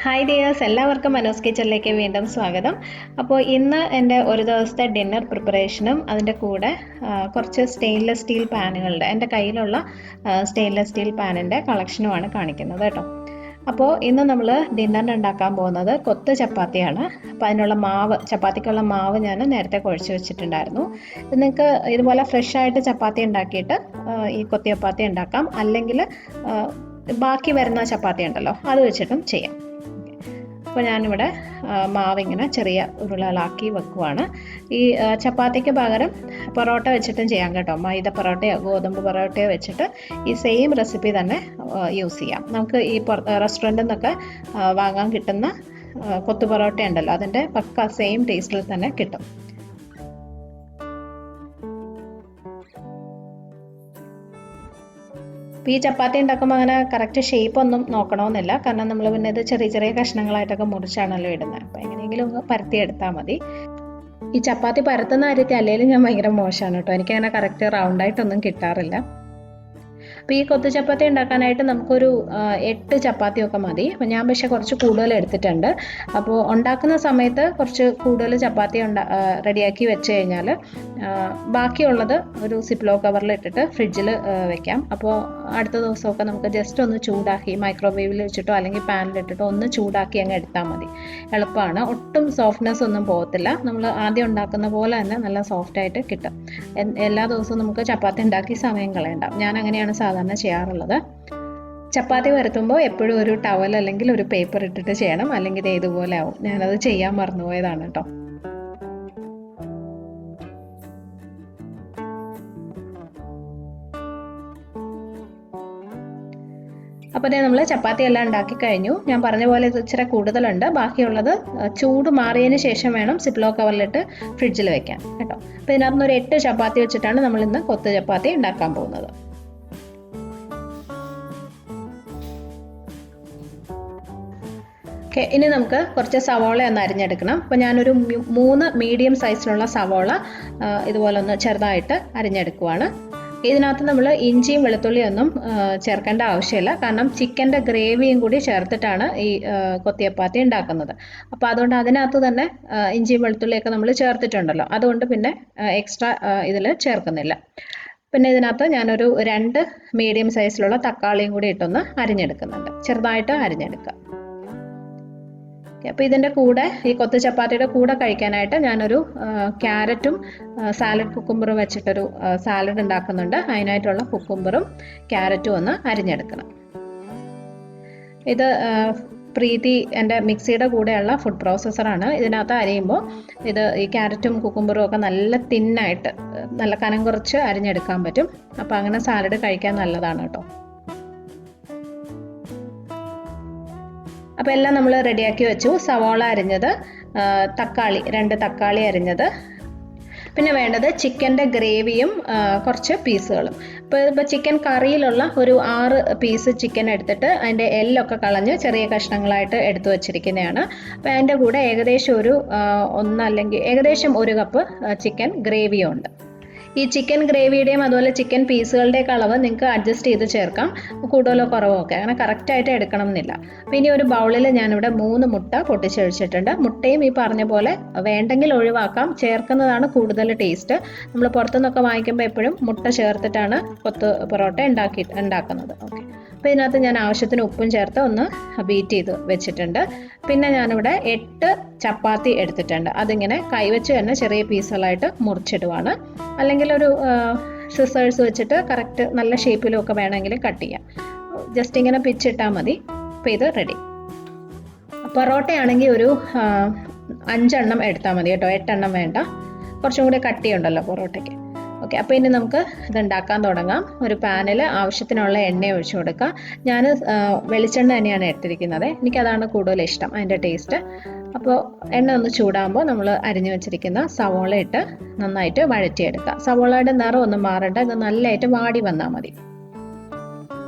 Hi dears, എല്ലാവർക്കും മനോസ് കിച്ചണിലേക്ക് വീണ്ടും സ്വാഗതം. അപ്പോൾ ഇന്ന് എൻ്റെ ഒരു ദിവസത്തെ ഡിന്നർ പ്രിപ്പറേഷനും അതിൻ്റെ കൂടെ കുറച്ച് സ്റ്റെയിൻലെസ് സ്റ്റീൽ പാനുകളുടെ എൻ്റെ കയ്യിലുള്ള സ്റ്റെയിൻലെസ് സ്റ്റീൽ പാനിൻ്റെ കളക്ഷനുമാണ് കാണിക്കുന്നത് കേട്ടോ. അപ്പോൾ ഇന്ന് നമ്മൾ ഡിന്നറിന് ഉണ്ടാക്കാൻ പോകുന്നത് കൊത്ത് ചപ്പാത്തിയാണ്. അപ്പോൾ അതിനുള്ള മാവ്, ചപ്പാത്തിക്കുള്ള മാവ് ഞാൻ നേരത്തെ കുഴച്ച് വെച്ചിട്ടുണ്ടായിരുന്നു. ഇത് നിങ്ങൾക്ക് ഇതുപോലെ ഫ്രഷ് ആയിട്ട് ചപ്പാത്തി ഉണ്ടാക്കിയിട്ട് ഈ കൊത്തി ചപ്പാത്തി ഉണ്ടാക്കാം, അല്ലെങ്കിൽ ബാക്കി വരുന്ന ചപ്പാത്തി ഉണ്ടല്ലോ അത് വെച്ചിട്ടും ചെയ്യാം. അപ്പോൾ ഞാനിവിടെ മാവിങ്ങനെ ചെറിയ ഉരുളകളാക്കി വെക്കുവാണ്. ഈ ചപ്പാത്തിക്ക് പകരം പൊറോട്ട വെച്ചിട്ടും ചെയ്യാം കേട്ടോ. മൈദ പൊറോട്ടയോ ഗോതമ്പ് പൊറോട്ടയോ വെച്ചിട്ട് ഈ സെയിം റെസിപ്പി തന്നെ യൂസ് ചെയ്യാം. നമുക്ക് ഈ റെസ്റ്റോറൻറ്റിൽ നിന്നൊക്കെ വാങ്ങാൻ കിട്ടുന്ന കൊത്തു പൊറോട്ട ഉണ്ടല്ലോ, അതിൻ്റെ പക്ക സെയിം ടേസ്റ്റിൽ തന്നെ കിട്ടും. അപ്പോൾ ഈ ചപ്പാത്തി ഉണ്ടാക്കുമ്പോൾ അങ്ങനെ കറക്റ്റ് ഷേപ്പ് ഒന്നും നോക്കണമെന്നില്ല, കാരണം നമ്മൾ പിന്നെ ഇത് ചെറിയ ചെറിയ കഷ്ണങ്ങളായിട്ടൊക്കെ മുറിച്ചാണല്ലോ ഇടുന്നത്. അപ്പോൾ എങ്ങനെയെങ്കിലും ഒന്ന് പരത്തിയെടുത്താൽ മതി. ഈ ചപ്പാത്തി പരത്തുന്ന കാര്യത്തിൽ അല്ലെങ്കിലും ഞാൻ ഭയങ്കര മോശമാണ് കേട്ടോ. എനിക്കങ്ങനെ കറക്റ്റ് റൗണ്ടായിട്ടൊന്നും കിട്ടാറില്ല. അപ്പോൾ ഈ കൊത്തു ചപ്പാത്തി ഉണ്ടാക്കാനായിട്ട് നമുക്കൊരു 8 ചപ്പാത്തിയൊക്കെ മതി. അപ്പോൾ ഞാൻ പക്ഷേ കുറച്ച് കൂടുതൽ എടുത്തിട്ടുണ്ട്. അപ്പോൾ ഉണ്ടാക്കുന്ന സമയത്ത് കുറച്ച് കൂടുതൽ ചപ്പാത്തി റെഡിയാക്കി വെച്ച് കഴിഞ്ഞാൽ ബാക്കിയുള്ളത് ഒരു സിപ്ലോ കവറിൽ ഇട്ടിട്ട് ഫ്രിഡ്ജിൽ വെക്കാം. അപ്പോൾ അടുത്ത ദിവസമൊക്കെ നമുക്ക് ജസ്റ്റ് ഒന്ന് ചൂടാക്കി മൈക്രോവേവിൽ വെച്ചിട്ടോ അല്ലെങ്കിൽ പാനിലിട്ടിട്ടോ ഒന്ന് ചൂടാക്കി അങ്ങ് എടുത്താൽ മതി. എളുപ്പമാണ്, ഒട്ടും സോഫ്റ്റ്നെസ് ഒന്നും പോകത്തില്ല. നമ്മൾ ആദ്യം ഉണ്ടാക്കുന്ന പോലെ തന്നെ നല്ല സോഫ്റ്റായിട്ട് കിട്ടും. എല്ലാ ദിവസവും നമുക്ക് ചപ്പാത്തി ഉണ്ടാക്കി സമയം കളയണ്ട. ഞാൻ അങ്ങനെയാണ് സാധാരണ ചെയ്യാറുള്ളത്. ചപ്പാത്തി പരത്തുമ്പോൾ എപ്പോഴും ഒരു ടവൽ അല്ലെങ്കിൽ ഒരു പേപ്പർ ഇട്ടിട്ട് ചെയ്യണം, അല്ലെങ്കിൽ ഇത് ഇതുപോലെ ആവും. ഞാനത് ചെയ്യാൻ മറന്നുപോയതാണ് കേട്ടോ. അപ്പോൾ നമ്മൾ ചപ്പാത്തി എല്ലാം ഉണ്ടാക്കി കഴിഞ്ഞു. ഞാൻ പറഞ്ഞ പോലെ ഇത് ഇച്ചിരി കൂടുതലുണ്ട്. ബാക്കിയുള്ളത് ചൂട് മാറിയതിന് ശേഷം വേണം സിപ്ലോ കവറിലിട്ട് ഫ്രിഡ്ജിൽ വെക്കാൻ കേട്ടോ. അപ്പോൾ ഇതിനകത്തുനിന്ന് ഒരു 8 ചപ്പാത്തി വെച്ചിട്ടാണ് നമ്മൾ ഇന്ന് കൊത്തു ചപ്പാത്തി ഉണ്ടാക്കാൻ പോകുന്നത്. ഓക്കെ, ഇനി നമുക്ക് കുറച്ച് സവോള ഒന്ന് അരിഞ്ഞെടുക്കണം. അപ്പോൾ ഞാനൊരു 3 മീഡിയം സൈസിലുള്ള സവോള ഇതുപോലെ ഒന്ന് ചെറുതായിട്ട് അരിഞ്ഞെടുക്കുവാണ്. ഇതിനകത്ത് നമ്മൾ ഇഞ്ചിയും വെളുത്തുള്ളിയും ഒന്നും ചേർക്കേണ്ട ആവശ്യമില്ല, കാരണം ചിക്കൻ്റെ ഗ്രേവിയും കൂടി ചേർത്തിട്ടാണ് ഈ കൊത്തിയപ്പാത്തി ഉണ്ടാക്കുന്നത്. അപ്പോൾ അതുകൊണ്ട് അതിനകത്ത് തന്നെ ഇഞ്ചിയും വെളുത്തുള്ളിയൊക്കെ നമ്മൾ ചേർത്തിട്ടുണ്ടല്ലോ, അതുകൊണ്ട് പിന്നെ എക്സ്ട്രാ ഇതിൽ ചേർക്കുന്നില്ല. പിന്നെ ഇതിനകത്ത് ഞാനൊരു 2 മീഡിയം സൈസിലുള്ള തക്കാളിയും കൂടി ഇട്ടൊന്ന് അരിഞ്ഞെടുക്കുന്നുണ്ട്, ചെറുതായിട്ട് അരിഞ്ഞെടുക്കുക. അപ്പോൾ ഇതിൻ്റെ കൂടെ ഈ കൊത്തു ചപ്പാത്തിയുടെ കൂടെ കഴിക്കാനായിട്ട് ഞാനൊരു ക്യാരറ്റും സാലഡ് കുക്കുംബറും വെച്ചിട്ടൊരു സാലഡ് ഉണ്ടാക്കുന്നുണ്ട്. അതിനായിട്ടുള്ള കുക്കുംബറും ക്യാരറ്റും ഒന്ന് അരിഞ്ഞെടുക്കണം. ഇത് പ്രീതി എൻ്റെ മിക്സിയുടെ കൂടെയുള്ള ഫുഡ് പ്രോസസ്സറാണ്. ഇതിനകത്ത് അരിയുമ്പോൾ ഇത് ഈ ക്യാരറ്റും കുക്കുംബറും ഒക്കെ നല്ല തിന്നായിട്ട് നല്ല കനം കുറച്ച് അരിഞ്ഞെടുക്കാൻ പറ്റും. അപ്പോൾ അങ്ങനെ സാലഡ് കഴിക്കാൻ നല്ലതാണ് കേട്ടോ. അപ്പോൾ എല്ലാം നമ്മൾ റെഡിയാക്കി വെച്ചു. സവാള അരിഞ്ഞത്, തക്കാളി 2 തക്കാളി അരിഞ്ഞത്, പിന്നെ വേണ്ടത് ചിക്കൻ്റെ ഗ്രേവിയും കുറച്ച് പീസുകളും. ഇപ്പോൾ ചിക്കൻ കറിയിലുള്ള ഒരു 6 പീസ് ചിക്കൻ എടുത്തിട്ട് അതിൻ്റെ എല്ലൊക്കെ കളഞ്ഞ് ചെറിയ കഷ്ണങ്ങളായിട്ട് എടുത്തു വച്ചിരിക്കുന്നതാണ്. അപ്പോൾ അതിൻ്റെ കൂടെ ഏകദേശം ഒരു 1 അല്ലെങ്കിൽ ഏകദേശം 1 കപ്പ് ചിക്കൻ ഗ്രേവിയും ഉണ്ട്. ഈ ചിക്കൻ ഗ്രേവിയുടെയും അതുപോലെ ചിക്കൻ പീസുകളുടെയൊക്കെ അളവ് നിങ്ങൾക്ക് അഡ്ജസ്റ്റ് ചെയ്ത് ചേർക്കാം, കൂടുതലോ കുറവോ ഒക്കെ, അങ്ങനെ കറക്റ്റായിട്ട് എടുക്കണം എന്നില്ല. അപ്പോൾ ഇനി ഒരു ബൗളിൽ ഞാനിവിടെ 3 മുട്ട പൊട്ടിച്ചൊഴിച്ചിട്ടുണ്ട്. മുട്ടയും ഈ പറഞ്ഞ പോലെ വേണ്ടെങ്കിൽ ഒഴിവാക്കാം, ചേർക്കുന്നതാണ് കൂടുതൽ ടേസ്റ്റ്. നമ്മൾ പുറത്തുനിന്നൊക്കെ വാങ്ങിക്കുമ്പോൾ എപ്പോഴും മുട്ട ചേർത്തിട്ടാണ് കൊത്ത് പൊറോട്ട ഉണ്ടാക്കുന്നത്. ഓക്കെ, അപ്പോൾ ഇതിനകത്ത് ഞാൻ ആവശ്യത്തിന് ഉപ്പും ചേർത്ത് ഒന്ന് ബീറ്റ് ചെയ്ത് വെച്ചിട്ടുണ്ട്. പിന്നെ ഞാനിവിടെ 8 ചപ്പാത്തി എടുത്തിട്ടുണ്ട്. അതിങ്ങനെ കൈവച്ച് തന്നെ ചെറിയ പീസുകളായിട്ട് മുറിച്ചിടുവാണ്, അല്ലെങ്കിൽ ഒരു സിസേഴ്സ് വെച്ചിട്ട് കറക്റ്റ് നല്ല ഷേപ്പിലൊക്കെ വേണമെങ്കിൽ കട്ട് ചെയ്യാം. ജസ്റ്റ് ഇങ്ങനെ പിച്ചിട്ടാൽ മതി. അപ്പോൾ ഇത് റെഡി. പൊറോട്ടയാണെങ്കിൽ ഒരു 5 എണ്ണം എടുത്താൽ മതി കേട്ടോ, 8 എണ്ണം വേണ്ട, കുറച്ചും കൂടി കട്ടിയുണ്ടല്ലോ പൊറോട്ടയ്ക്ക്. ഓക്കെ, അപ്പോൾ ഇനി നമുക്ക് ഇത് ഉണ്ടാക്കാൻ തുടങ്ങാം. ഒരു പാനിൽ ആവശ്യത്തിനുള്ള എണ്ണ ഒഴിച്ചു കൊടുക്കുക. ഞാൻ വെളിച്ചെണ്ണ തന്നെയാണ് എടുത്തിരിക്കുന്നത്, എനിക്കതാണ് കൂടുതൽ ഇഷ്ടം, അതിൻ്റെ ടേസ്റ്റ്. അപ്പോൾ എണ്ണ ഒന്ന് ചൂടാകുമ്പോൾ നമ്മൾ അരിഞ്ഞു വെച്ചിരിക്കുന്ന സവോള ഇട്ട് നന്നായിട്ട് വഴറ്റിയെടുക്കുക. സവോളയുടെ നിറം ഒന്നും മാറണ്ട, ഇത് നല്ലതായിട്ട് വാടി വന്നാൽ മതി.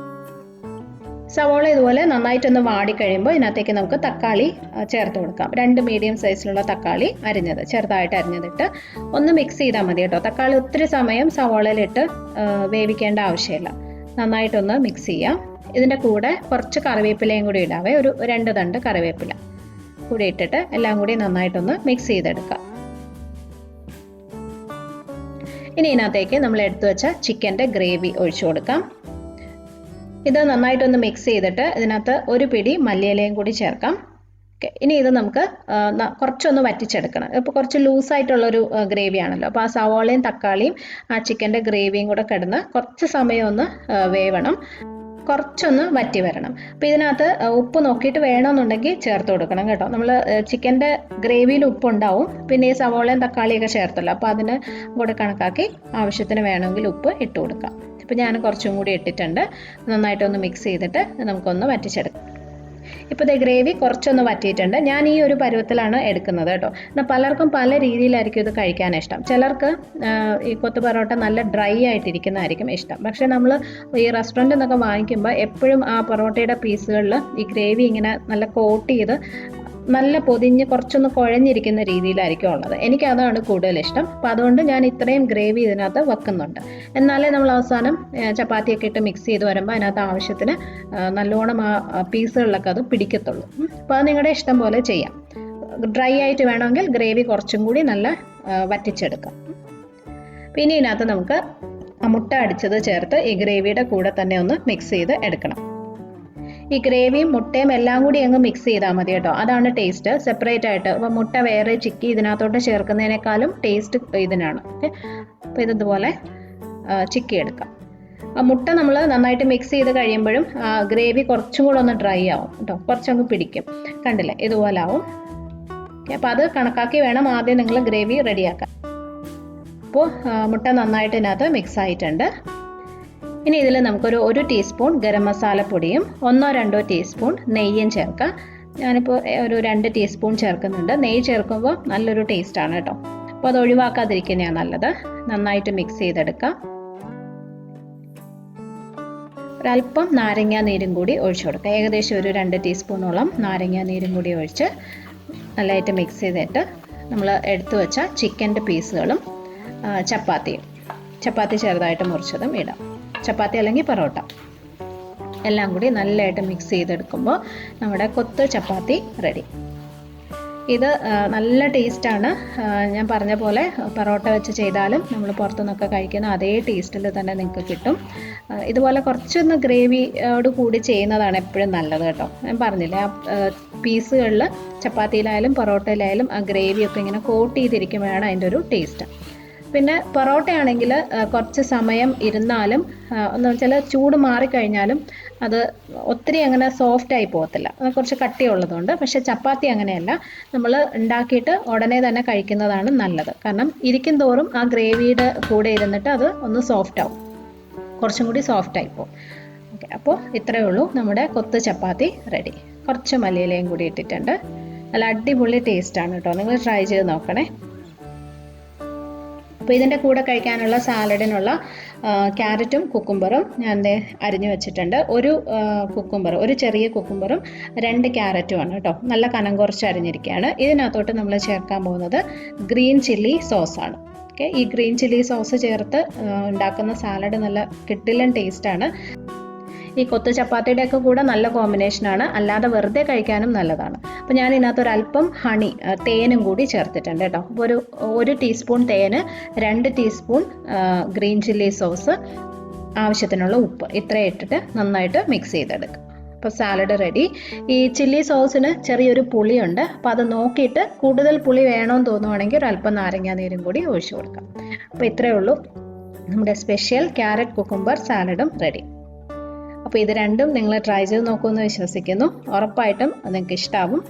സവോള ഇതുപോലെ നന്നായിട്ടൊന്ന് വാടി കഴിയുമ്പോൾ ഇതിനകത്തേക്ക് നമുക്ക് തക്കാളി ചേർത്ത് കൊടുക്കാം. 2 മീഡിയം സൈസിലുള്ള തക്കാളി അരിഞ്ഞത്, ചെറുതായിട്ട് അരിഞ്ഞതിട്ട് ഒന്ന് മിക്സ് ചെയ്താൽ മതി കേട്ടോ. തക്കാളി ഒത്തിരി സമയം സവോളയിലിട്ട് വേവിക്കേണ്ട ആവശ്യമില്ല, നന്നായിട്ടൊന്ന് മിക്സ് ചെയ്യാം. ഇതിൻ്റെ കൂടെ കുറച്ച് കറിവേപ്പിലയും കൂടി ഇടാവേ, ഒരു 2 തണ്ട് കറിവേപ്പില കൂടി ഇട്ടിട്ട് എല്ലാം കൂടി നന്നായിട്ടൊന്ന് മിക്സ് ചെയ്തെടുക്കാം. ഇനി ഇതിനകത്തേക്ക് നമ്മൾ എടുത്തു വെച്ച ചിക്കൻ്റെ ഗ്രേവി ഒഴിച്ചു കൊടുക്കാം. ഇത് നന്നായിട്ടൊന്ന് മിക്സ് ചെയ്തിട്ട് ഇതിനകത്ത് ഒരു പിടി മല്ലിയിലയും കൂടി ചേർക്കാം. ഇനി ഇത് നമുക്ക് കുറച്ചൊന്ന് വറ്റിച്ചെടുക്കണം. ഇപ്പോൾ കുറച്ച് ലൂസായിട്ടുള്ളൊരു ഗ്രേവി ആണല്ലോ, അപ്പോൾ ആ സവാളയും തക്കാളിയും ആ ചിക്കൻ്റെ ഗ്രേവിയും കൂടെ കിടന്ന് കുറച്ച് സമയം ഒന്ന് വേവണം, കുറച്ചൊന്ന് വറ്റി വരണം. അപ്പോൾ ഇതിനകത്ത് ഉപ്പ് നോക്കിയിട്ട് വേണമെന്നുണ്ടെങ്കിൽ ചേർത്ത് കൊടുക്കണം കേട്ടോ. നമ്മൾ ചിക്കൻ്റെ ഗ്രേവിയിൽ ഉപ്പുണ്ടാവും, പിന്നെ ഈ സവാളയും തക്കാളിയൊക്കെ ചേർത്തല്ലോ, അപ്പോൾ അതിന് കൂടെ കണക്കാക്കി ആവശ്യത്തിന് വേണമെങ്കിൽ ഉപ്പ് ഇട്ട് കൊടുക്കാം. അപ്പോൾ ഞാൻ കുറച്ചും കൂടി ഇട്ടിട്ടുണ്ട്. നന്നായിട്ടൊന്ന് മിക്സ് ചെയ്തിട്ട് നമുക്കൊന്ന് വറ്റിച്ചെടുക്കാം. ഇപ്പോൾ ഇത് ഗ്രേവി കുറച്ചൊന്ന് വറ്റിയിട്ടുണ്ട്. ഞാൻ ഈ ഒരു പരുവത്തിലാണ് എടുക്കുന്നത് കേട്ടോ. എന്നാൽ പലർക്കും പല രീതിയിലായിരിക്കും ഇത് കഴിക്കാൻ ഇഷ്ടം. ചിലർക്ക് ഈ കൊത്തു പൊറോട്ട നല്ല ഡ്രൈ ആയിട്ടിരിക്കുന്നതായിരിക്കും ഇഷ്ടം. പക്ഷേ നമ്മൾ ഈ റെസ്റ്റോറൻറ്റിൽ നിന്നൊക്കെ വാങ്ങിക്കുമ്പോൾ എപ്പോഴും ആ പൊറോട്ടയുടെ പീസുകളിൽ ഈ ഗ്രേവി ഇങ്ങനെ നല്ല കോട്ട് ചെയ്ത് നല്ല പൊതിഞ്ഞ് കുറച്ചൊന്ന് കുഴഞ്ഞിരിക്കുന്ന രീതിയിലായിരിക്കും ഉള്ളത്. എനിക്ക് അതാണ് കൂടുതൽ ഇഷ്ടം. അപ്പോൾ അതുകൊണ്ട് ഞാൻ ഇത്രയും ഗ്രേവി ഇതിനകത്ത് വെക്കുന്നുണ്ട്. എന്നാലേ നമ്മൾ അവസാനം ചപ്പാത്തിയൊക്കെ ഇട്ട് മിക്സ് ചെയ്ത് വരുമ്പോൾ അതിനകത്ത് ആവശ്യത്തിന് നല്ലോണം ആ പീസുകളിലൊക്കെ അത് പിടിക്കത്തുള്ളൂ. അപ്പോൾ അത് നിങ്ങളുടെ ഇഷ്ടം പോലെ ചെയ്യാം. ഡ്രൈ ആയിട്ട് വേണമെങ്കിൽ ഗ്രേവി കുറച്ചും കൂടി നല്ല വറ്റിച്ചെടുക്കാം. പിന്നെ ഇതിനകത്ത് നമുക്ക് മുട്ട അടിച്ചത് ചേർത്ത് ഈ ഗ്രേവിയുടെ കൂടെ തന്നെ ഒന്ന് മിക്സ് ചെയ്ത് എടുക്കണം. ഈ ഗ്രേവിയും മുട്ടയും എല്ലാം കൂടി അങ്ങ് മിക്സ് ചെയ്താൽ മതി കേട്ടോ. അതാണ് ടേസ്റ്റ്. സെപ്പറേറ്റ് ആയിട്ട് അപ്പോൾ മുട്ട വേറെ ചിക്കി ഇതിനകത്തോട്ട് ചേർക്കുന്നതിനേക്കാളും ടേസ്റ്റ് ഇതിനാണ്. ഓക്കെ, അപ്പോൾ ഇതുപോലെ ചിക്കി എടുക്കാം. ആ മുട്ട നമ്മൾ നന്നായിട്ട് മിക്സ് ചെയ്ത് കഴിയുമ്പോഴും ഗ്രേവി കുറച്ചും കൂടെ ഒന്ന് ഡ്രൈ ആവും കേട്ടോ, കുറച്ചങ്ങ് പിടിക്കും. കണ്ടില്ലേ, ഇതുപോലെ ആവും. ഓക്കെ, അപ്പോൾ അത് കണക്കാക്കി വേണം ആദ്യം നിങ്ങൾ ഗ്രേവി റെഡിയാക്കാൻ. അപ്പോൾ മുട്ട നന്നായിട്ട് ഇതിനകത്ത് മിക്സ് ആയിട്ടുണ്ട്. ഇനി ഇതിൽ നമുക്കൊരു 1 ടീസ്പൂൺ ഗരം മസാലപ്പൊടിയും 1-2 ടീസ്പൂൺ നെയ്യും ചേർക്കാം. ഞാനിപ്പോൾ ഒരു 2 ടീസ്പൂൺ ചേർക്കുന്നുണ്ട്. നെയ്യ് ചേർക്കുമ്പോൾ നല്ലൊരു ടേസ്റ്റാണ് കേട്ടോ, അപ്പോൾ അത് ഒഴിവാക്കാതിരിക്കുന്നതാണ് നല്ലത്. നന്നായിട്ട് മിക്സ് ചെയ്തെടുക്കാം. ഒരല്പം നാരങ്ങാ നീരും കൂടി ഒഴിച്ചു കൊടുക്കാം. ഏകദേശം ഒരു 2 ടീസ്പൂണോളം നാരങ്ങാ നീരും കൂടി ഒഴിച്ച് നല്ലതായിട്ട് മിക്സ് ചെയ്തിട്ട് നമ്മൾ എടുത്തു വെച്ച ചിക്കൻ്റെ പീസുകളും ചപ്പാത്തി ചെറുതായിട്ട് മുറിച്ചതും ഇടാം. ചപ്പാത്തി അല്ലെങ്കിൽ പൊറോട്ട എല്ലാം കൂടി നല്ലതായിട്ട് മിക്സ് ചെയ്തെടുക്കുമ്പോൾ നമ്മുടെ കൊത്ത് ചപ്പാത്തി റെഡി. ഇത് നല്ല ടേസ്റ്റാണ്. ഞാൻ പറഞ്ഞ പോലെ പൊറോട്ട വെച്ച് ചെയ്താലും നമ്മൾ പുറത്തുനിന്നൊക്കെ കഴിക്കുന്ന അതേ ടേസ്റ്റിൽ തന്നെ നിങ്ങൾക്ക് കിട്ടും. ഇതുപോലെ കുറച്ചൊന്ന് ഗ്രേവിയോട് കൂടി ചെയ്യുന്നതാണ് എപ്പോഴും നല്ലത് കേട്ടോ. ഞാൻ പറഞ്ഞില്ലേ, ആ പീസുകളിൽ ചപ്പാത്തിയിലായാലും പൊറോട്ടയിലായാലും ആ ഗ്രേവിയൊക്കെ ഇങ്ങനെ കോട്ട് ചെയ്തിരിക്കുമ്പോഴാണ് അതിൻ്റെ ഒരു ടേസ്റ്റ്. പിന്നെ പൊറോട്ടയാണെങ്കിൽ കുറച്ച് സമയം ഇരുന്നാലും എന്ന് വെച്ചാൽ ചൂട് മാറിക്കഴിഞ്ഞാലും അത് ഒത്തിരി അങ്ങനെ സോഫ്റ്റായി പോകത്തില്ല, കുറച്ച് കട്ടിയുള്ളതുകൊണ്ട്. പക്ഷേ ചപ്പാത്തി അങ്ങനെയല്ല, നമ്മൾ ഉണ്ടാക്കിയിട്ട് ഉടനെ തന്നെ കഴിക്കുന്നതാണ് നല്ലത്. കാരണം ഇരിക്കും തോറും ആ ഗ്രേവിയുടെ കൂടെ ഇരുന്നിട്ട് അത് ഒന്ന് സോഫ്റ്റ് ആവും, കുറച്ചും കൂടി സോഫ്റ്റായി പോകും. ഓക്കെ, അപ്പോൾ ഇത്രയേ ഉള്ളൂ, നമ്മുടെ കൊത്ത് ചപ്പാത്തി റെഡി. കുറച്ച് മല്ലിയിലയും കൂടി ഇട്ടിട്ടുണ്ട്. നല്ല അടിപൊളി ടേസ്റ്റാണ് കേട്ടോ, നിങ്ങൾ ട്രൈ ചെയ്ത് നോക്കണേ. അപ്പോൾ ഇതിൻ്റെ കൂടെ കഴിക്കാനുള്ള സാലഡിനുള്ള ക്യാരറ്റും കുക്കുംബറും ഞാൻ അരിഞ്ഞു വെച്ചിട്ടുണ്ട്. ഒരു ചെറിയ കുക്കുംബറും 2 ക്യാരറ്റുമാണ് കേട്ടോ, നല്ല കനം കുറച്ച് അരിഞ്ഞിരിക്കുകയാണ്. ഇതിനകത്തോട്ട് നമ്മൾ ചേർക്കാൻ പോകുന്നത് ഗ്രീൻ ചില്ലി സോസാണ്. ഓക്കെ, ഈ ഗ്രീൻ ചില്ലി സോസ് ചേർത്ത് ഉണ്ടാക്കുന്ന സാലഡ് നല്ല കിടിലൻ ടേസ്റ്റാണ്. ഈ കൊത്തു ചപ്പാത്തിയുടെയൊക്കെ കൂടെ നല്ല കോമ്പിനേഷനാണ്, അല്ലാതെ വെറുതെ കഴിക്കാനും നല്ലതാണ്. അപ്പോൾ ഞാൻ ഇതിനകത്തൊരല്പം തേനും കൂടി ചേർത്തിട്ടുണ്ട് കേട്ടോ. അപ്പോൾ ഒരു ടീസ്പൂൺ തേന്, 2 ടീസ്പൂൺ ഗ്രീൻ ചില്ലി സോസ്, ആവശ്യത്തിനുള്ള ഉപ്പ്, ഇത്രയും ഇട്ടിട്ട് നന്നായിട്ട് മിക്സ് ചെയ്തെടുക്കുക. അപ്പോൾ സാലഡ് റെഡി. ഈ ചില്ലി സോസിന് ചെറിയൊരു പുളിയുണ്ട്, അപ്പോൾ അത് നോക്കിയിട്ട് കൂടുതൽ പുളി വേണമെന്ന് തോന്നുവാണെങ്കിൽ ഒരല്പം നാരങ്ങാ നീരും കൂടി ഒഴിച്ചു കൊടുക്കാം. അപ്പോൾ ഇത്രയേ ഉള്ളൂ, നമ്മുടെ സ്പെഷ്യൽ ക്യാരറ്റ് കുക്കുംബർ സാലഡും റെഡി. അപ്പോൾ ഇത് രണ്ടും നിങ്ങൾ ട്രൈ ചെയ്ത് നോക്കുമെന്ന് വിശ്വസിക്കുന്നു. ഉറപ്പായിട്ടും നിങ്ങൾക്ക് ഇഷ്ടമാവും.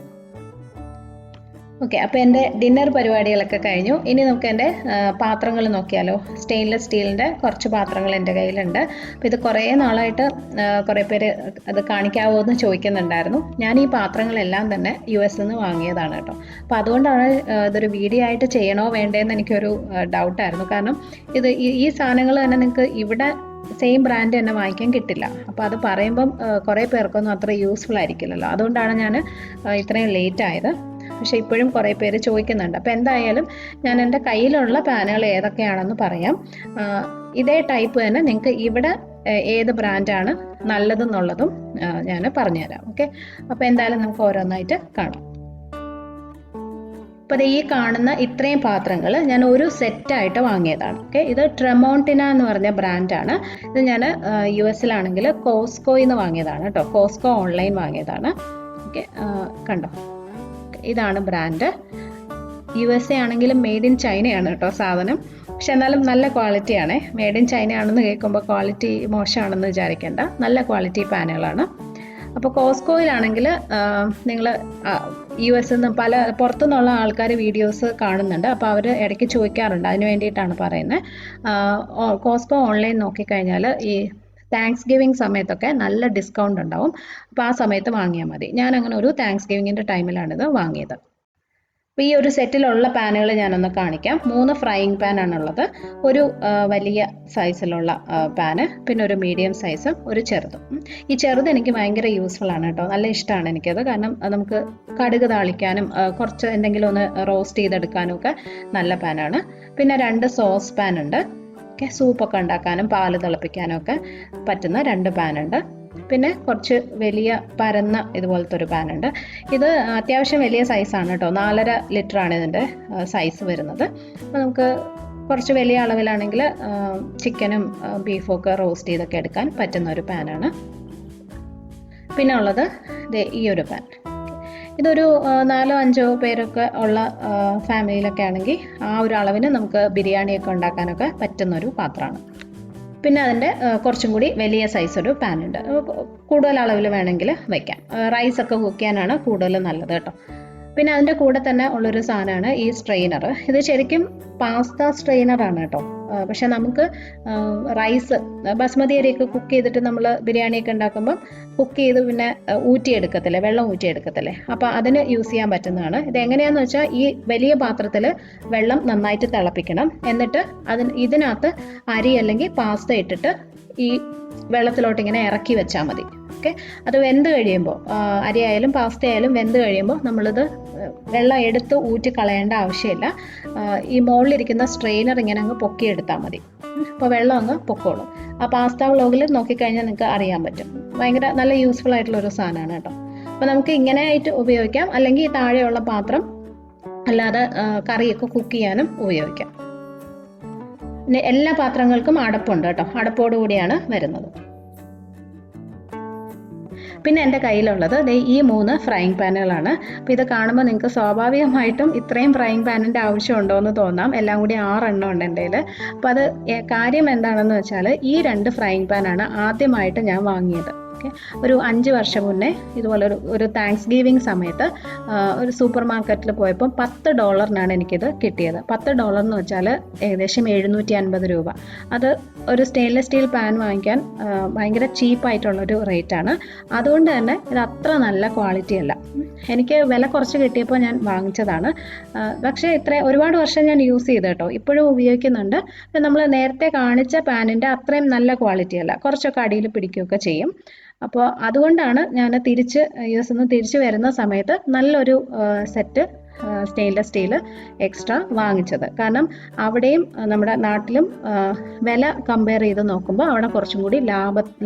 ഓക്കെ, അപ്പോൾ എൻ്റെ ഡിന്നർ പരിപാടികളൊക്കെ കഴിഞ്ഞു. ഇനി നമുക്ക് എൻ്റെ പാത്രങ്ങൾ നോക്കിയാലോ. സ്റ്റെയിൻലെസ് സ്റ്റീലിൻ്റെ കുറച്ച് പാത്രങ്ങൾ എൻ്റെ കയ്യിലുണ്ട്. അപ്പോൾ ഇത് കുറേ നാളായിട്ട് കുറേ പേര് അത് കാണിക്കാവോ എന്ന് ചോദിക്കുന്നുണ്ടായിരുന്നു. ഞാൻ ഈ പാത്രങ്ങളെല്ലാം തന്നെ US നിന്ന് വാങ്ങിയതാണ് കേട്ടോ. അപ്പോൾ അതുകൊണ്ടാണ് ഇതൊരു വീഡിയോ ആയിട്ട് ചെയ്യണോ വേണ്ടതെന്ന് എനിക്കൊരു ഡൗട്ടായിരുന്നു. കാരണം ഈ സാധനങ്ങൾ തന്നെ നിങ്ങൾക്ക് ഇവിടെ സെയിം ബ്രാൻഡ് തന്നെ വാങ്ങിക്കാൻ കിട്ടില്ല. അപ്പോൾ അത് പറയുമ്പം കുറേ പേർക്കൊന്നും അത്ര യൂസ്ഫുൾ ആയിരിക്കില്ലല്ലോ. അതുകൊണ്ടാണ് ഞാൻ ഇത്രയും ലേറ്റ് ആയത്. പക്ഷേ ഇപ്പോഴും കുറേ പേര് ചോദിക്കുന്നുണ്ട്. അപ്പോൾ എന്തായാലും ഞാൻ എൻ്റെ കയ്യിലുള്ള പാനുകൾ ഏതൊക്കെയാണെന്ന് പറയാം. ഇതേ ടൈപ്പ് തന്നെ നിങ്ങൾക്ക് ഇവിടെ ഏത് ബ്രാൻഡാണ് നല്ലതെന്നുള്ളതും ഞാൻ പറഞ്ഞുതരാം. ഓക്കെ, അപ്പോൾ എന്തായാലും നമുക്ക് ഓരോന്നായിട്ട് കാണാം. അപ്പോൾ ഈ കാണുന്ന ഇത്രയും പാത്രങ്ങൾ ഞാൻ ഒരു സെറ്റായിട്ട് വാങ്ങിയതാണ്. ഓക്കെ, ഇത് ട്രെമോണ്ടിന എന്ന് പറഞ്ഞ ബ്രാൻഡാണ്. ഇത് ഞാൻ US-ലാണെങ്കിൽ കോസ്കോയിൽ നിന്ന് വാങ്ങിയതാണ് കേട്ടോ. കോസ്കോ ഓൺലൈൻ വാങ്ങിയതാണ്. ഓക്കെ, കണ്ടോ, ഇതാണ് ബ്രാൻഡ്. USA ആണെങ്കിലും മെയ്ഡ് ഇൻ ചൈനയാണ് കേട്ടോ സാധനം. പക്ഷെ എന്നാലും നല്ല ക്വാളിറ്റിയാണ്. മെയ്ഡ് ഇൻ ചൈന ആണെന്ന് കേൾക്കുമ്പോൾ ക്വാളിറ്റി മോശമാണെന്ന് വിചാരിക്കേണ്ട, നല്ല ക്വാളിറ്റി പാനുകളാണ്. അപ്പോൾ കോസ്കോയിലാണെങ്കിൽ നിങ്ങൾ US-ൽ നിന്ന് പല പുറത്തുനിന്നുള്ള ആൾക്കാർ വീഡിയോസ് കാണുന്നുണ്ട്. അപ്പോൾ അവർ ഇടയ്ക്ക് ചോദിക്കാറുണ്ട്, അതിന് വേണ്ടിയിട്ടാണ് പറയുന്നത്. കോസ്കോ ഓൺലൈൻ നോക്കിക്കഴിഞ്ഞാൽ ഈ താങ്ക്സ് ഗിവിങ് സമയത്തൊക്കെ നല്ല ഡിസ്കൗണ്ട് ഉണ്ടാവും. അപ്പോൾ ആ സമയത്ത് വാങ്ങിയാൽ മതി. ഞാൻ അങ്ങനെ ഒരു താങ്ക്സ് ഗിവിങ്ങിൻ്റെ ടൈമിലാണിത് വാങ്ങിയത്. അപ്പോൾ ഈ ഒരു സെറ്റിലുള്ള പാനുകൾ ഞാനൊന്ന് കാണിക്കാം. 3 ഫ്രൈയിങ് പാനാണുള്ളത്. ഒരു വലിയ സൈസിലുള്ള പാന്, പിന്നെ ഒരു മീഡിയം സൈസും ഒരു ചെറുതും. ഈ ചെറുത് എനിക്ക് ഭയങ്കര യൂസ്ഫുൾ ആണ് കേട്ടോ, നല്ല ഇഷ്ടമാണ് എനിക്കത്. കാരണം നമുക്ക് കടുക് താളിക്കാനും കുറച്ച് എന്തെങ്കിലും ഒന്ന് റോസ്റ്റ് ചെയ്തെടുക്കാനും ഒക്കെ നല്ല പാനാണ്. പിന്നെ 2 സോസ് പാൻ ഉണ്ട്. ഓക്കെ, സൂപ്പൊക്കെ ഉണ്ടാക്കാനും പാല് തിളപ്പിക്കാനും ഒക്കെ പറ്റുന്ന 2 പാനുണ്ട്. പിന്നെ കുറച്ച് വലിയ പരന്ന ഇതുപോലത്തെ ഒരു പാനുണ്ട്. ഇത് അത്യാവശ്യം വലിയ സൈസാണ് കേട്ടോ, 4.5 ലിറ്ററാണ് ഇതിൻ്റെ സൈസ് വരുന്നത്. അപ്പോൾ നമുക്ക് കുറച്ച് വലിയ അളവിലാണെങ്കിൽ ചിക്കനും ബീഫും ഒക്കെ റോസ്റ്റ് ചെയ്തൊക്കെ എടുക്കാൻ പറ്റുന്ന ഒരു പാനാണ്. പിന്നെ ഉള്ളത് ഈ ഒരു പാൻ. ഇതൊരു 4-5 പേരൊക്കെ ഉള്ള ഫാമിലിയിലൊക്കെ ആണെങ്കിൽ ആ ഒരു അളവിന് നമുക്ക് ബിരിയാണിയൊക്കെ ഉണ്ടാക്കാനൊക്കെ പറ്റുന്നൊരു പാത്രമാണ്. പിന്നെ അതിൻ്റെ കുറച്ചും കൂടി വലിയ സൈസ് ഒരു പാൻ ഉണ്ട്. കൂടുതൽ അളവിൽ വേണമെങ്കിൽ വയ്ക്കാം. റൈസൊക്കെ കുക്ക് ചെയ്യാനാണ് കൂടുതൽ നല്ലത് കേട്ടോ. പിന്നെ അതിൻ്റെ കൂടെ തന്നെ ഉള്ളൊരു സാധനമാണ് ഈ സ്ട്രെയിനർ. ഇത് ശരിക്കും പാസ്ത സ്ട്രെയിനറാണ് കേട്ടോ. പക്ഷെ നമുക്ക് റൈസ് ബസ്മതി അരിയൊക്കെ കുക്ക് ചെയ്തിട്ട് നമ്മൾ ബിരിയാണിയൊക്കെ ഉണ്ടാക്കുമ്പം കുക്ക് ചെയ്ത് പിന്നെ ഊറ്റിയെടുക്കത്തില്ലേ, വെള്ളം ഊറ്റിയെടുക്കത്തില്ലേ, അപ്പോൾ അതിന് യൂസ് ചെയ്യാൻ പറ്റുന്നതാണ്. ഇത് എങ്ങനെയാണെന്ന് വെച്ചാൽ ഈ വലിയ പാത്രത്തിൽ വെള്ളം നന്നായിട്ട് തിളപ്പിക്കണം. എന്നിട്ട് ഇതിനകത്ത് അരി അല്ലെങ്കിൽ പാസ്ത ഇട്ടിട്ട് ഈ വെള്ളത്തിലോട്ട് ഇങ്ങനെ ഇറക്കി വെച്ചാൽ മതി. ഓക്കെ, അത് വെന്ത് കഴിയുമ്പോൾ അരി ആയാലും പാസ്ത ആയാലും വെന്ത് കഴിയുമ്പോൾ നമ്മളിത് വെള്ളം എടുത്ത് ഊറ്റി കളയേണ്ട ആവശ്യമില്ല. ഈ മുകളിലിരിക്കുന്ന സ്ട്രെയിനർ ഇങ്ങനെ അങ്ങ് പൊക്കിയെടുത്താൽ മതി. അപ്പോൾ വെള്ളം അങ്ങ് പൊക്കോളും. ആ പാസ്ത വ്ളോഗിൽ നോക്കിക്കഴിഞ്ഞാൽ നിങ്ങൾക്ക് അറിയാൻ പറ്റും. ഭയങ്കര നല്ല യൂസ്ഫുൾ ആയിട്ടുള്ള ഒരു സാധനമാണ് കേട്ടോ. അപ്പോൾ നമുക്ക് ഇങ്ങനെ ആയിട്ട് ഉപയോഗിക്കാം, അല്ലെങ്കിൽ താഴെയുള്ള പാത്രം അല്ലാതെ കറിയൊക്കെ കുക്ക് ചെയ്യാനും ഉപയോഗിക്കാം. പിന്നെ എല്ലാ പാത്രങ്ങൾക്കും അടപ്പുണ്ട് കേട്ടോ, അടപ്പോട് കൂടിയാണ് വരുന്നത്. പിന്നെ എൻ്റെ കയ്യിലുള്ളത് ഈ 3 ഫ്രൈയിങ് പാനുകളാണ്. അപ്പോൾ ഇത് കാണുമ്പോൾ നിങ്ങൾക്ക് സ്വാഭാവികമായിട്ടും ഇത്രയും ഫ്രൈയിങ് പാനിൻ്റെ ആവശ്യമുണ്ടോ എന്ന് തോന്നാം. എല്ലാം കൂടി 6 എണ്ണം ഉണ്ട് എൻ്റെ കയ്യിൽ. അപ്പോൾ അത് കാര്യം എന്താണെന്ന് വെച്ചാൽ ഈ 2 ഫ്രൈയിങ് പാനാണ് ആദ്യമായിട്ട് ഞാൻ വാങ്ങിയത്. ഒരു 5 വർഷം മുന്നേ ഇതുപോലെ ഒരു താങ്ക്സ് ഗിവിങ് സമയത്ത് ഒരു സൂപ്പർ മാർക്കറ്റിൽ പോയപ്പോൾ $10 എനിക്കിത് കിട്ടിയത്. $10 എന്ന് വെച്ചാൽ ഏകദേശം 750 രൂപ. അത് ഒരു സ്റ്റെയിൻലെസ് സ്റ്റീൽ പാൻ വാങ്ങിക്കാൻ ഭയങ്കര ചീപ്പായിട്ടുള്ളൊരു റേറ്റാണ്. അതുകൊണ്ട് തന്നെ ഇത് അത്ര നല്ല ക്വാളിറ്റി അല്ല. എനിക്ക് വില കുറച്ച് കിട്ടിയപ്പോൾ ഞാൻ വാങ്ങിച്ചതാണ്. പക്ഷേ ഒരുപാട് വർഷം ഞാൻ യൂസ് ചെയ്ത് കേട്ടോ, ഇപ്പോഴും ഉപയോഗിക്കുന്നുണ്ട്. നമ്മൾ നേരത്തെ കാണിച്ച പാനിൻ്റെ അത്രയും നല്ല ക്വാളിറ്റി അല്ല, കുറച്ചൊക്കെ അടിയിൽ പിടിക്കുകയൊക്കെ ചെയ്യും. അപ്പോൾ അതുകൊണ്ടാണ് ഞാൻ US നിന്ന് തിരിച്ച് വരുന്ന സമയത്ത് നല്ലൊരു സെറ്റ് സ്റ്റെയിൻലെസ് സ്റ്റീൽ എക്സ്ട്രാ വാങ്ങിച്ചത്. കാരണം അവിടെയും നമ്മുടെ നാട്ടിലും വില കമ്പയർ ചെയ്ത് നോക്കുമ്പോൾ അവിടെ കുറച്ചും കൂടി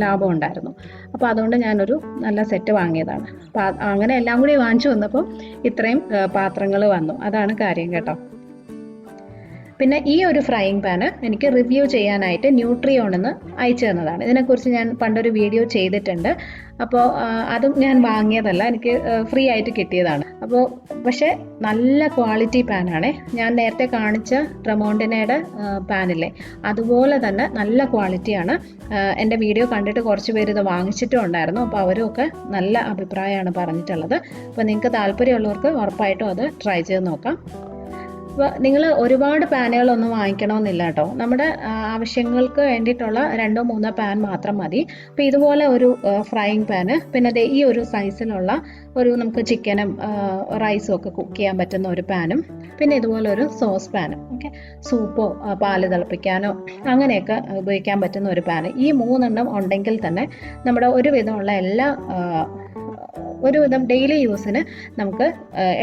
ലാഭം ഉണ്ടായിരുന്നു. അപ്പോൾ അതുകൊണ്ട് ഞാനൊരു നല്ല സെറ്റ് വാങ്ങിയതാണ്. അപ്പോൾ അങ്ങനെ എല്ലാം കൂടി വാങ്ങിച്ചു വന്നപ്പോൾ ഇത്രയും പാത്രങ്ങൾ വന്നു. അതാണ് കാര്യം കേട്ടോ. പിന്നെ ഈ ഒരു ഫ്രൈയിങ് പാന് എനിക്ക് റിവ്യൂ ചെയ്യാനായിട്ട് ന്യൂട്രിയോണെന്ന് അയച്ചു തന്നതാണ്. ഇതിനെക്കുറിച്ച് ഞാൻ പണ്ടൊരു വീഡിയോ ചെയ്തിട്ടുണ്ട്. അപ്പോൾ അതും ഞാൻ വാങ്ങിയതല്ല, എനിക്ക് ഫ്രീ ആയിട്ട് കിട്ടിയതാണ്. പക്ഷേ നല്ല ക്വാളിറ്റി പാനാണ്. ഞാൻ നേരത്തെ കാണിച്ച ട്രെമോണ്ടിനയുടെ പാനില്ലേ, അതുപോലെ തന്നെ നല്ല ക്വാളിറ്റിയാണ്. എൻ്റെ വീഡിയോ കണ്ടിട്ട് കുറച്ച് പേര് ഇത് വാങ്ങിച്ചിട്ടും ഉണ്ടായിരുന്നു. അപ്പോൾ അവരൊക്കെ നല്ല അഭിപ്രായമാണ് പറഞ്ഞിട്ടുള്ളത്. അപ്പോൾ നിങ്ങൾക്ക് താല്പര്യമുള്ളവർക്ക് ഉറപ്പായിട്ടും അത് ട്രൈ ചെയ്ത് നോക്കാം. അപ്പോൾ നിങ്ങൾ ഒരുപാട് പാനുകളൊന്നും വാങ്ങിക്കണമെന്നില്ല കേട്ടോ. നമ്മുടെ ആവശ്യങ്ങൾക്ക് വേണ്ടിയിട്ടുള്ള 2-3 പാൻ മാത്രം മതി. അപ്പോൾ ഇതുപോലെ ഒരു ഫ്രൈയിങ് പാന്, പിന്നെ ഈ ഒരു സൈസിലുള്ള നമുക്ക് ചിക്കനും റൈസും ഒക്കെ കുക്ക് ചെയ്യാൻ പറ്റുന്ന ഒരു പാനും, പിന്നെ ഇതുപോലെ ഒരു സോസ് പാനും. ഓക്കെ, സൂപ്പോ പാല് തിളപ്പിക്കാനോ അങ്ങനെയൊക്കെ ഉപയോഗിക്കാൻ പറ്റുന്ന ഒരു പാന്. ഈ 3 എണ്ണം ഉണ്ടെങ്കിൽ തന്നെ നമ്മുടെ ഒരുവിധമുള്ള എല്ലാ ഒരുവിധം ഡെയിലി യൂസിന് നമുക്ക്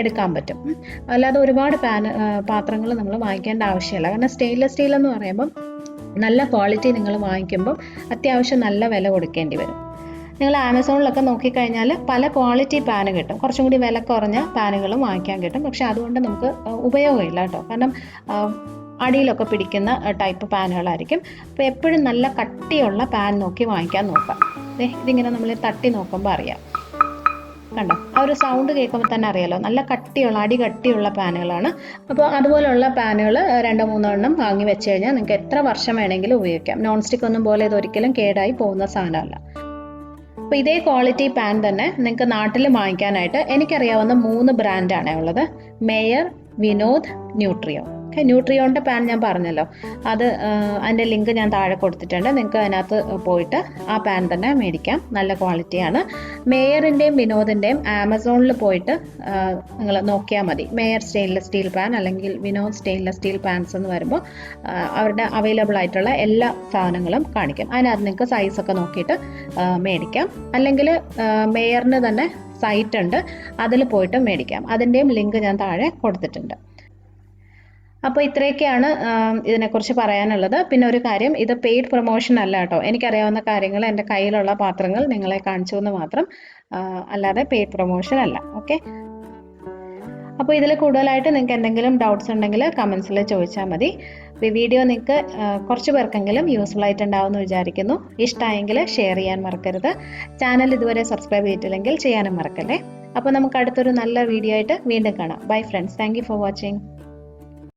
എടുക്കാൻ പറ്റും. അല്ലാതെ ഒരുപാട് പാത്രങ്ങൾ നമ്മൾ വാങ്ങിക്കേണ്ട ആവശ്യമില്ല. കാരണം സ്റ്റെയിൻലെസ് സ്റ്റീൽ എന്ന് പറയുമ്പം നല്ല ക്വാളിറ്റി നിങ്ങൾ വാങ്ങിക്കുമ്പോൾ അത്യാവശ്യം നല്ല വില കൊടുക്കേണ്ടി വരും. നിങ്ങൾ ആമസോണിലൊക്കെ നോക്കിക്കഴിഞ്ഞാൽ പല ക്വാളിറ്റി പാന് കിട്ടും, കുറച്ചും കൂടി വില കുറഞ്ഞ പാനുകളും വാങ്ങിക്കാൻ കിട്ടും. പക്ഷെ അതുകൊണ്ട് നമുക്ക് ഉപയോഗമില്ല കേട്ടോ, കാരണം അടിയിലൊക്കെ പിടിക്കുന്ന ടൈപ്പ് പാനുകളായിരിക്കും. അപ്പോൾ എപ്പോഴും നല്ല കട്ടിയുള്ള പാൻ നോക്കി വാങ്ങിക്കാൻ നോക്കാം. ഇതിങ്ങനെ നമ്മൾ തട്ടി നോക്കുമ്പോൾ അറിയാം, കണ്ടോ, ആ ഒരു സൗണ്ട് കേൾക്കുമ്പോൾ തന്നെ അറിയാലോ, നല്ല കട്ടിയുള്ള അടി കട്ടിയുള്ള പാനുകളാണ്. അപ്പോൾ അതുപോലുള്ള പാനുകൾ 2-3 എണ്ണം വാങ്ങി വെച്ച് കഴിഞ്ഞാൽ നിങ്ങൾക്ക് എത്ര വർഷം വേണമെങ്കിലും ഉപയോഗിക്കാം. നോൺ സ്റ്റിക്ക് ഒന്നും പോലെ ഇതൊരിക്കലും കേടായി പോകുന്ന സാധനമല്ല. അപ്പോൾ ഇതേ ക്വാളിറ്റി പാൻ തന്നെ നിങ്ങൾക്ക് നാട്ടിൽ വാങ്ങിക്കാനായിട്ട് എനിക്കറിയാവുന്ന 3 ബ്രാൻഡാണ് ഉള്ളത്. മേയർ, വിനോദ്, ന്യൂട്രിയോ. ന്യൂട്രിയോൻ്റെ പാൻ ഞാൻ പറഞ്ഞല്ലോ, അതിൻ്റെ ലിങ്ക് ഞാൻ താഴെ കൊടുത്തിട്ടുണ്ട്. നിങ്ങൾക്ക് അതിനകത്ത് പോയിട്ട് ആ പാൻ തന്നെ മേടിക്കാം, നല്ല ക്വാളിറ്റിയാണ്. മേയറിൻ്റെയും വിനോദിൻ്റെയും ആമസോണിൽ പോയിട്ട് നിങ്ങൾ നോക്കിയാൽ മതി. മേയർ സ്റ്റെയിൻലെസ് സ്റ്റീൽ പാൻ അല്ലെങ്കിൽ വിനോദ് സ്റ്റെയിൻലെസ് സ്റ്റീൽ പാൻസ് എന്ന് വരുമ്പോൾ അവരുടെ അവൈലബിൾ ആയിട്ടുള്ള എല്ലാ സാധനങ്ങളും കാണിക്കും. അതിനകത്ത് നിങ്ങൾക്ക് സൈസൊക്കെ നോക്കിയിട്ട് മേടിക്കാം. അല്ലെങ്കിൽ മേയറിന് തന്നെ സൈറ്റ് ഉണ്ട്, അതിൽ പോയിട്ട് മേടിക്കാം. അതിൻ്റെയും ലിങ്ക് ഞാൻ താഴെ കൊടുത്തിട്ടുണ്ട്. അപ്പോൾ ഇത്രയൊക്കെയാണ് ഇതിനെക്കുറിച്ച് പറയാനുള്ളത്. പിന്നെ ഒരു കാര്യം, ഇത് പെയ്ഡ് പ്രൊമോഷൻ അല്ല കേട്ടോ, എനിക്കറിയാവുന്ന കാര്യങ്ങൾ എൻ്റെ കയ്യിലുള്ള പാത്രങ്ങൾ നിങ്ങളെ കാണിച്ചു എന്ന് മാത്രം, അല്ലാതെ പെയ്ഡ് പ്രൊമോഷൻ അല്ല. ഓക്കെ, അപ്പോൾ ഇതിൽ കൂടുതലായിട്ട് നിങ്ങൾക്ക് എന്തെങ്കിലും ഡൗട്ട്സ് ഉണ്ടെങ്കിൽ കമൻസിൽ ചോദിച്ചാൽ മതി. അപ്പോൾ ഈ വീഡിയോ നിങ്ങൾക്ക് കുറച്ച് പേർക്കെങ്കിലും യൂസ്ഫുൾ ആയിട്ടുണ്ടാവുമെന്ന് വിചാരിക്കുന്നു. ഇഷ്ടമായെങ്കിൽ ഷെയർ ചെയ്യാൻ മറക്കരുത്. ചാനൽ ഇതുവരെ സബ്സ്ക്രൈബ് ചെയ്തിട്ടില്ലെങ്കിൽ ചെയ്യാനും മറക്കല്ലേ. അപ്പോൾ നമുക്ക് അടുത്തൊരു നല്ല വീഡിയോ ആയിട്ട് വീണ്ടും കാണാം. Bye friends, thank you for watching.